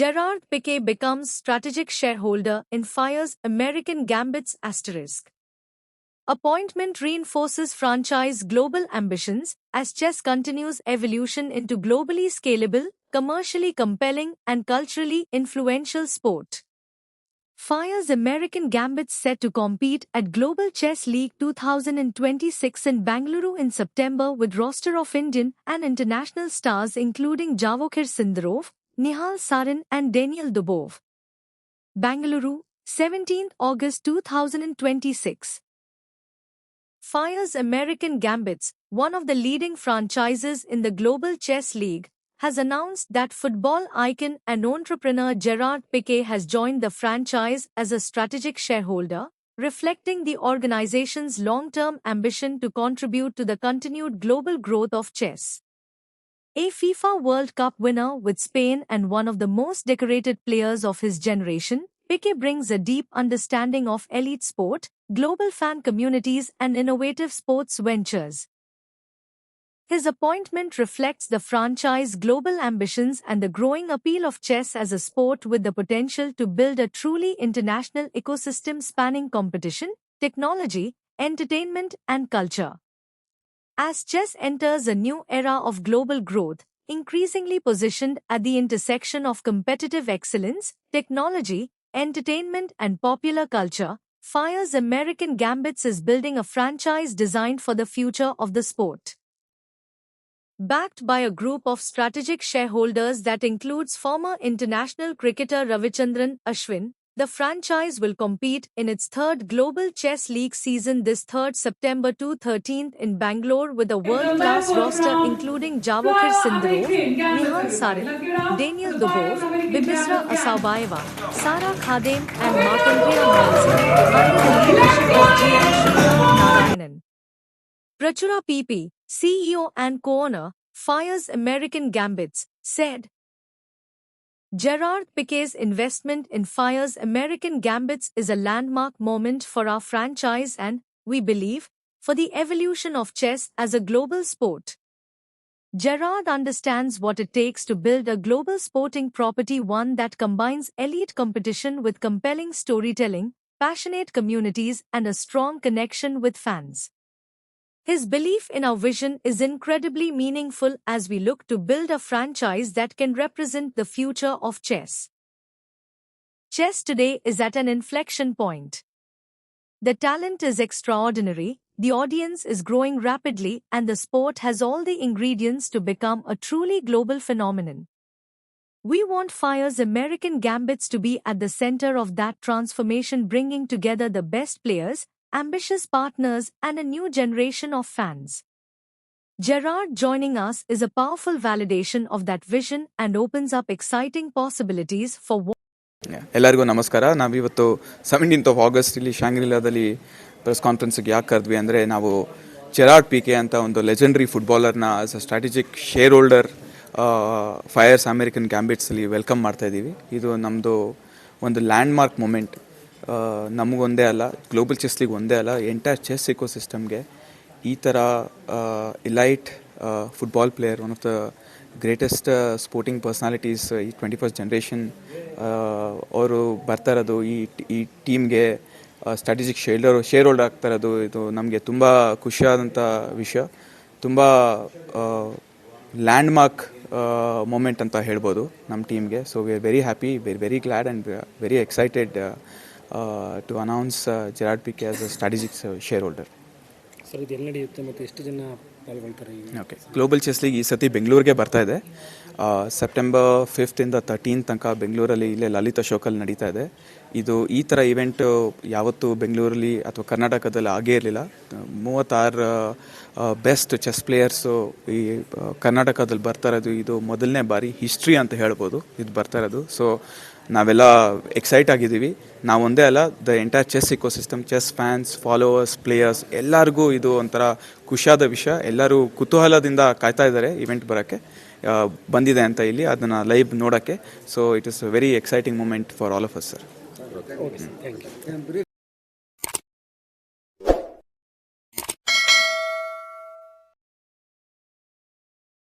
Gerard Piqué becomes strategic shareholder in Fire's American Gambit's asterisk. Appointment reinforces franchise global ambitions as chess continues evolution into globally scalable, commercially compelling, and culturally influential sport. Fire's American Gambit set to compete at Global Chess League 2026 in Bengaluru in September with roster of Indian and international stars including Javokhir Sindarov, Nihal Sarin and Daniel Dubov. Bengaluru, 17th August 2026. Fire's American Gambits, one of the leading franchises in the Global Chess League, has announced that football icon and entrepreneur Gerard Piqué has joined the franchise as a strategic shareholder, reflecting the organization's long-term ambition to contribute to the continued global growth of chess. A FIFA World Cup winner with Spain and one of the most decorated players of his generation, Piqué brings a deep understanding of elite sport, global fan communities and innovative sports ventures. His appointment reflects the franchise's global ambitions and the growing appeal of chess as a sport with the potential to build a truly international ecosystem spanning competition, technology, entertainment, and culture. As chess enters a new era of global growth, increasingly positioned at the intersection of competitive excellence, technology, entertainment, and popular culture, Fire's American Gambits is building a franchise designed for the future of the sport. Backed by a group of strategic shareholders that includes former international cricketer Ravichandran Ashwin, the franchise will compete in its third Global Chess League season this 3rd September to 13th in Bangalore with a world-class roster including Javokhir Sindarov, Nihal Sarin, Daniel Dubov, Bibisra Asaubayeva, Sara Khadem and Markandrea Moises under the leadership of GM Shrikant Narayanan. Prachura PP, CEO and co-owner, Fire's American Gambits, said, Gerard Piqué's investment in Fire's American Gambits is a landmark moment for our franchise and, we believe, for the evolution of chess as a global sport. Gerard understands what it takes to build a global sporting property, one that combines elite competition with compelling storytelling, passionate communities and a strong connection with fans. His belief in our vision is incredibly meaningful as we look to build a franchise that can represent the future of chess. Chess today is at an inflection point. The talent is extraordinary, the audience is growing rapidly, and the sport has all the ingredients to become a truly global phenomenon. We want Fire's American Gambits to be at the center of that transformation, bringing together the best players, ambitious partners, and a new generation of fans. Gerard joining us is a powerful validation of that vision and opens up exciting possibilities for ಎಲ್ಲರಿಗೂ ನಮಸ್ಕಾರ. ನಾವಿವತ್ತು 17th of August ಇಲ್ಲಿ ಶಾಂಗ್ರಿಲಾದಲ್ಲಿ press ಕಾನ್ಫರೆನ್ಸ್ಗೆ ಯಾಕೆ ಕರೆದ್ವಿ ಅಂದರೆ, ನಾವು Gerard Pique ಅಂತ ಒಂದು legendary ಫುಟ್ಬಾಲರ್ನ as a strategic shareholder fires American ಗ್ಯಾಂಬಿಟ್ಸಲ್ಲಿ ವೆಲ್ಕಮ್ ಮಾಡ್ತಾ ಇದ್ದೀವಿ. ಇದು ನಮ್ಮದು ಒಂದು ಲ್ಯಾಂಡ್ಮಾರ್ಕ್ ಮೂಮೆಂಟ್. ನಮಗೊಂದೇ ಅಲ್ಲ, ಗ್ಲೋಬಲ್ ಚೆಸ್ ಲೀಗ್ ಒಂದೇ ಅಲ್ಲ, ಎಂಟೈರ್ ಚೆಸ್ ಇಕೋಸಿಸ್ಟಮ್ಗೆ ಈ ಥರ elite football player, one of the greatest sporting personalities ಈ 21st ಜನರೇಷನ್ ಅವರು ಬರ್ತಾ ಇರೋದು, ಈ ಟೀಮ್ಗೆ ಸ್ಟ್ರಾಟಜಿಕ್ ಶೇರ್ ಹೋಲ್ಡರ್ ಆಗ್ತಾ ಇರೋದು, ಇದು ನಮಗೆ ತುಂಬ ಖುಷಿಯಾದಂಥ ವಿಷಯ. ತುಂಬ ಲ್ಯಾಂಡ್ಮಾರ್ಕ್ ಮೂಮೆಂಟ್ ಅಂತ ಹೇಳ್ಬೋದು ನಮ್ಮ ಟೀಮ್ಗೆ. So we are very happy, we are very glad and very excited to announce Gerard Piqué as a strategic shareholder. Sir, ಇದು ಎಲ್ಲಿ ನಡೆಯುತ್ತೆ ಮತ್ತು ಎಷ್ಟು ಜನ ಪಾಲ್ಗೊಳ್ತಾರೆ? ಓಕೆ, ಗ್ಲೋಬಲ್ ಚೆಸ್ ಲೀಗ್ ಈ ಸತಿ ಬೆಂಗಳೂರಿಗೆ ಬರ್ತಾ ಇದೆ. September 5th ಇಂದ 13th ತನಕ ಬೆಂಗಳೂರಲ್ಲಿ ಇಲ್ಲೇ ಲಲಿತ್ ಅಶೋಕಲ್ಲಿ ನಡೀತಾ ಇದೆ. ಇದು ಈ ಥರ ಇವೆಂಟು ಯಾವತ್ತೂ ಬೆಂಗಳೂರಲ್ಲಿ ಅಥವಾ ಕರ್ನಾಟಕದಲ್ಲಿ ಆಗೇ ಇರಲಿಲ್ಲ. 36 ಬೆಸ್ಟ್ ಚೆಸ್ ಪ್ಲೇಯರ್ಸು ಈ ಕರ್ನಾಟಕದಲ್ಲಿ ಬರ್ತಾ ಇರೋದು ಇದು ಮೊದಲನೇ ಬಾರಿ, ಹಿಸ್ಟ್ರಿ ಅಂತ ಹೇಳ್ಬೋದು ಇದು ಬರ್ತಾ ಇರೋದು. ಸೊ ನಾವೆಲ್ಲ ಎಕ್ಸೈಟ್ ಆಗಿದ್ದೀವಿ. ನಾವು ಒಂದೇ ಅಲ್ಲ, the entire chess ecosystem, chess fans, followers, players ಎಲ್ಲರಿಗೂ ಇದು ಒಂಥರ ಖುಷಿಯಾದ ವಿಷಯ. ಎಲ್ಲರೂ ಕುತೂಹಲದಿಂದ ಕಾಯ್ತಾ ಇದ್ದಾರೆ ಇವೆಂಟ್ ಬರೋಕ್ಕೆ, ಬಂದಿದೆ ಅಂತ ಇಲ್ಲಿ ಅದನ್ನು ಲೈವ್ ನೋಡೋಕ್ಕೆ. So it is a very exciting moment for all of us sir.